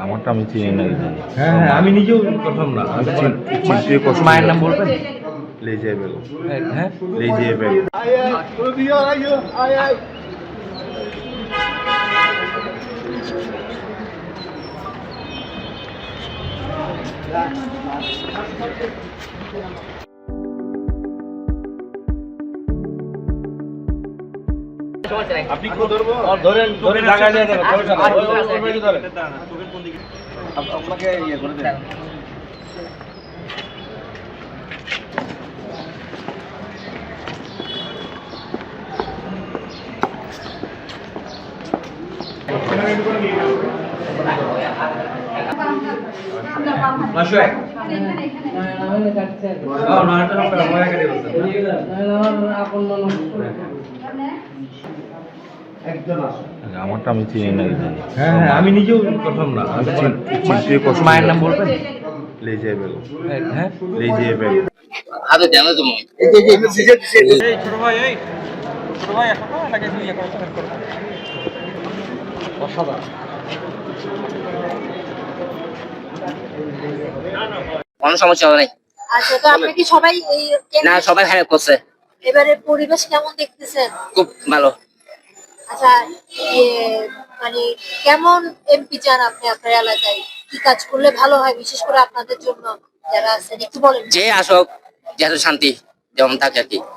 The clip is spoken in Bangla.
আমারটা আমি চিনি না। হ্যাঁ হ্যাঁ, আমি নিজেও প্রথম না। মায়ের নাম বলবেন? লেজিয়া বেগম। হ্যাঁ, লেজিয়া বেগম। আপনি কো ধরবো? ধরেন, ধরেন জায়গা নিয়ে ধরেন। ধরেন। আপনাকে ইয়ে করে দেন। আমারটা আমি চিনি না। হ্যাঁ হ্যাঁ, আমি নিজেও প্রথম না। মায়ের নাম বলবেন? লেজিয়া বেগম। হ্যাঁ, লেজিয়া বেগম। হাতে জানো তুমি এই ছোট ভাই, এই ছোট ভাই এখন এটাকে ইয়ে করো, হেল্প করো। অসাধারণ। কোনো সমস্যা হবে নাই। আচ্ছা, তো আপনারা কি সবাই এই না, সবাই হেল্প করছে, এবারে পরিবেশ কেমন দেখতেছেন? খুব ভালো। আচ্ছা, ইয়ে মানে কেমন এমপি চান আপনি আপনার এলাকায়? কি কাজ করলে ভালো হয়, বিশেষ করে আপনাদের জন্য যারা আছেন, একটু বলেন। যে আসক, যে শান্তি যেমন থাকে আর কি।